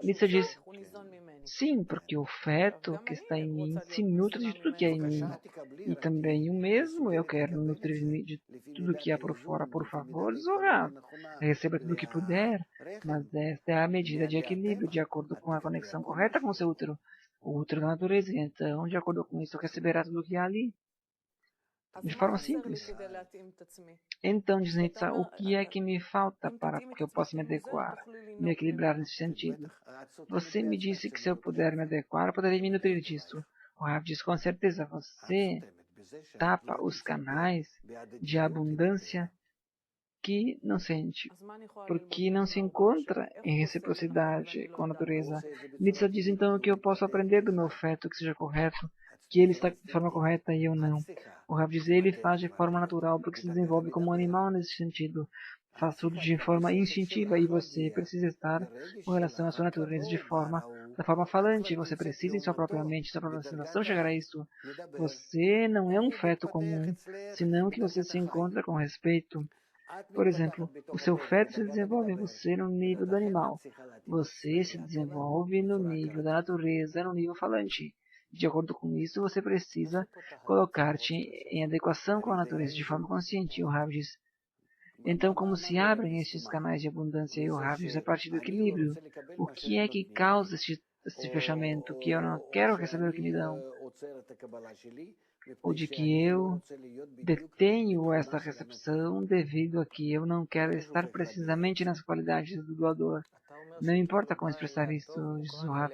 Nietzsche diz, sim, porque o feto que está em mim se nutre de tudo que é em mim. E também o mesmo eu quero nutrir-me de tudo que há por fora. Por favor, Zohar, receba tudo o que puder, mas esta é a medida de equilíbrio, de acordo com a conexão correta com o seu útero, o útero da natureza. Então, de acordo com isso, receberá tudo o que há ali. De forma simples. Então, diz Nietzsche, o que é que me falta para que eu possa me adequar, me equilibrar nesse sentido? Você me disse que se eu puder me adequar, eu poderia me nutrir disso. O Rav diz, com certeza, você tapa os canais de abundância que não sente, porque não se encontra em reciprocidade com a natureza. Nietzsche diz, então, que eu posso aprender do meu feto que seja correto, que ele está de forma correta e eu não. O Rav diz, ele faz de forma natural, porque se desenvolve como um animal nesse sentido. Faz tudo de forma instintiva e você precisa estar com relação à sua natureza da forma falante. Você precisa em sua própria mente, sua própria sensação chegar a isso. Você não é um feto comum, senão que você se encontra com respeito. Por exemplo, o seu feto se desenvolve em você no nível do animal. Você se desenvolve no nível da natureza, no nível falante. De acordo com isso, você precisa colocar-te em adequação com a natureza de forma consciente. O Rav diz, então, como se abrem estes canais de abundância e o Rav diz a partir do equilíbrio? O que é que causa este fechamento? Que eu não quero receber o que me dão? Ou de que eu detenho esta recepção devido a que eu não quero estar precisamente nas qualidades do doador. Não importa como expressar isso, diz o Rav.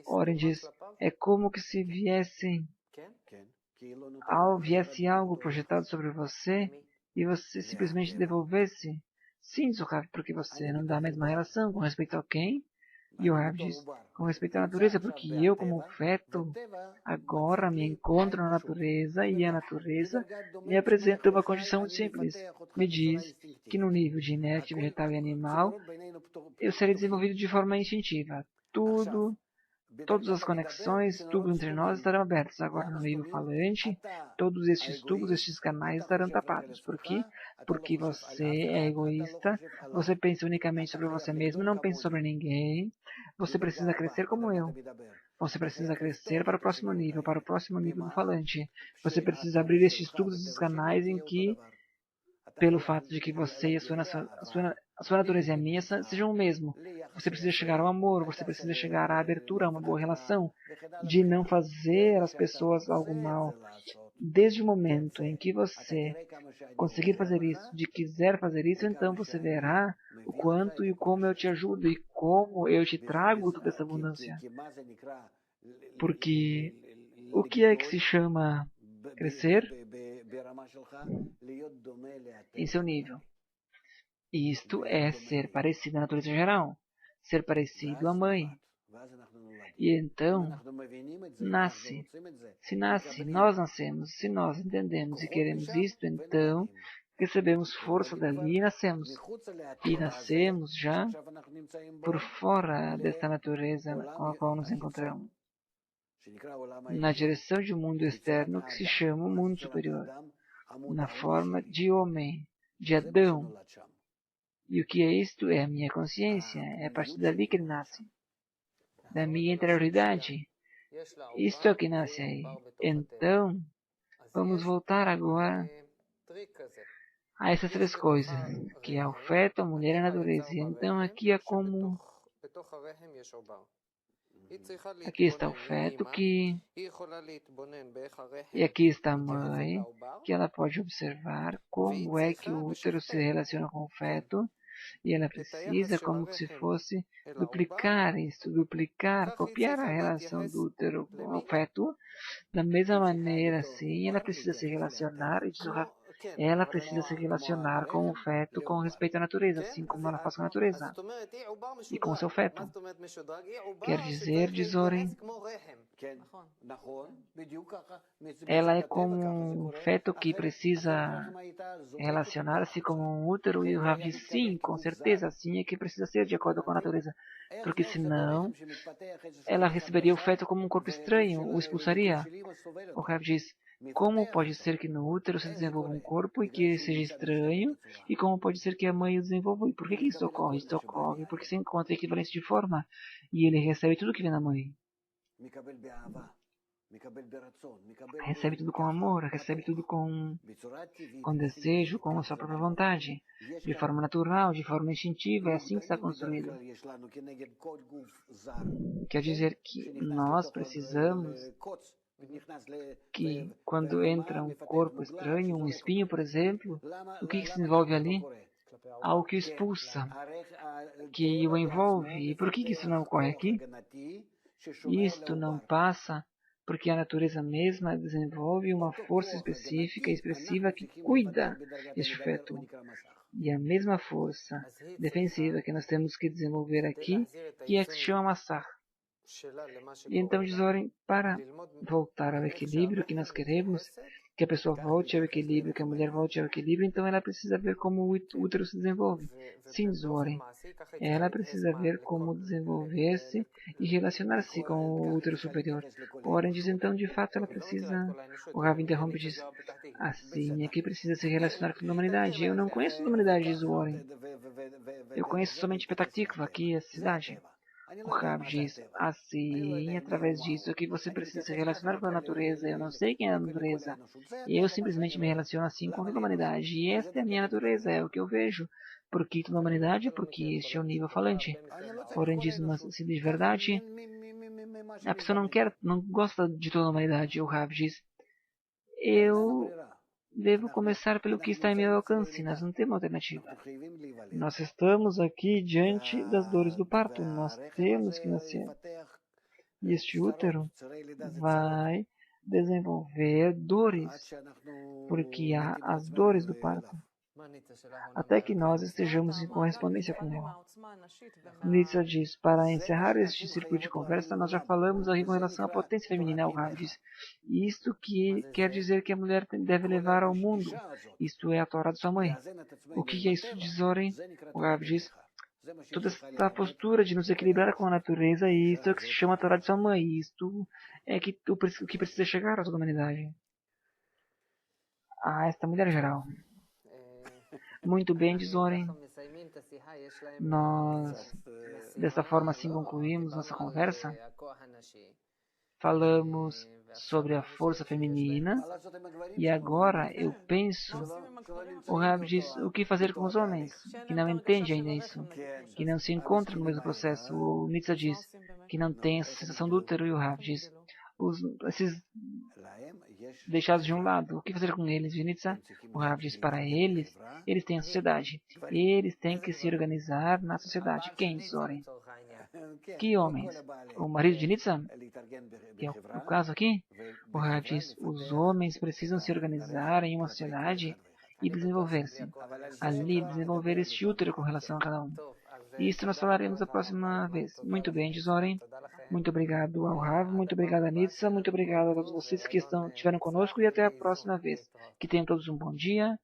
Oren diz, é como que se viesse algo projetado sobre você e você simplesmente devolvesse. Sim, diz o Rav, porque você não dá a mesma relação com respeito a quem? E o Rav diz, com respeito à natureza, porque eu, como feto, agora me encontro na natureza e a natureza me apresenta uma condição muito simples. Me diz que no nível de inerte, vegetal e animal, eu serei desenvolvido de forma instintiva. Todas as conexões, tubos entre nós estarão abertos. Agora, no nível falante, todos estes tubos, estes canais estarão tapados. Por quê? Porque você é egoísta, você pensa unicamente sobre você mesmo, não pensa sobre ninguém. Você precisa crescer como eu. Você precisa crescer para o próximo nível do falante. Você precisa abrir estes tubos, estes canais em que pelo fato de que você e a sua natureza e a minha sejam o mesmo. Você precisa chegar ao amor, você precisa chegar à abertura, a uma boa relação, de não fazer às pessoas algo mal. Desde o momento em que você conseguir fazer isso, de quiser fazer isso, então você verá o quanto e como eu te ajudo e como eu te trago toda essa abundância. Porque o que é que se chama crescer em seu nível? Isto é ser parecido à natureza geral, ser parecido à mãe. E então, nós nascemos, se nós entendemos e queremos isto, então recebemos força dali e nascemos. E nascemos já por fora desta natureza com a qual nos encontramos, na direção de um mundo externo que se chama o mundo superior, na forma de homem, de Adão. E o que é isto? É a minha consciência, é a partir dali que ele nasce, da minha interioridade. Isto é o que nasce aí. Então, vamos voltar agora a essas três coisas, que é o feto, a mulher e a natureza. E então aqui é como... Aqui está o feto e aqui está a mãe, que ela pode observar como é que o útero se relaciona com o feto. E ela precisa, como se fosse, duplicar isso, copiar a relação do útero com o feto. Da mesma maneira, assim, ela precisa se relacionar, ela precisa se relacionar com o feto com respeito à natureza, assim como ela faz com a natureza e com o seu feto. Quer dizer, diz Oren, ela é como um feto que precisa relacionar-se com um útero, e o Rav diz sim, com certeza, assim é que precisa ser de acordo com a natureza, porque senão ela receberia o feto como um corpo estranho, o expulsaria. O Rav diz, como pode ser que no útero se desenvolva um corpo e que seja estranho, e como pode ser que a mãe o desenvolva? E por que isso ocorre? Isso ocorre porque se encontra equivalência de forma, e ele recebe tudo que vem da mãe. Recebe tudo com amor, recebe tudo com desejo, com a sua própria vontade, de forma natural, de forma instintiva, é assim que está construído. Quer dizer que nós precisamos que, quando entra um corpo estranho, um espinho, por exemplo, o que se desenvolve ali? Algo que o expulsa, que o envolve. E por que isso não ocorre aqui? Isto não passa porque a natureza mesma desenvolve uma força específica e expressiva que cuida deste feto. E a mesma força defensiva que nós temos que desenvolver aqui, que é que se chama massar. E então diz Oren, para voltar ao equilíbrio que nós queremos, que a pessoa volte ao equilíbrio, que a mulher volte ao equilíbrio, então ela precisa ver como o útero se desenvolve. Sim, Zoren. Ela precisa ver como desenvolver-se e relacionar-se com o útero superior. Oren diz, então, de fato, ela precisa... O Rav interrompe e diz, assim é que precisa se relacionar com a humanidade. Eu não conheço a humanidade, diz Oren. Eu conheço somente Petah Tikva, aqui, a cidade. O Rav diz, assim, através disso que você precisa se relacionar com a natureza. Eu não sei quem é a natureza. Eu simplesmente me relaciono assim com toda a humanidade. E esta é a minha natureza, é o que eu vejo. Porque toda a humanidade, porque este é o nível falante. Porém, diz, mas se de verdade, a pessoa não gosta de toda a humanidade. O Rav diz, eu devo começar pelo que está em meu alcance. Nós não temos alternativa. Nós estamos aqui diante das dores do parto. Nós temos que nascer. E este útero vai desenvolver dores, porque há as dores do parto, até que nós estejamos em correspondência com ela. Nitsa diz, para encerrar este círculo de conversa, nós já falamos aí com relação à potência feminina. O Rav diz, isto que quer dizer que a mulher deve levar ao mundo, isto é a Torá de sua mãe. O que é isso, diz Oren? O Rav diz, toda esta postura de nos equilibrar com a natureza, e isto é o que se chama a Torá de sua mãe. Isto é o que precisa chegar a toda a humanidade. A esta mulher geral. Muito bem, diz Oren. Nós, dessa forma, assim concluímos nossa conversa. falamos sobre a força feminina, e agora eu penso, o Rav diz, o que fazer com os homens que não entendem ainda isso, que não se encontram no mesmo processo. O Nitsa diz que não tem essa sensação do útero, e o Rav diz, esses deixados de um lado, o que fazer com eles, Nitsa? O Rav diz, para eles, eles têm a sociedade, eles têm que se organizar na sociedade. Quem, Zoren? Que homens? O marido de Nitsa? Que é o caso aqui? O Rav diz, os homens precisam se organizar em uma sociedade e desenvolver-se. Ali, desenvolver este útero com relação a cada um. E isso nós falaremos a próxima vez. Muito bem, Zoren. Muito obrigado ao Rav, muito obrigado a Nitsa, muito obrigado a todos vocês que estiveram conosco e até a próxima vez. Que tenham todos um bom dia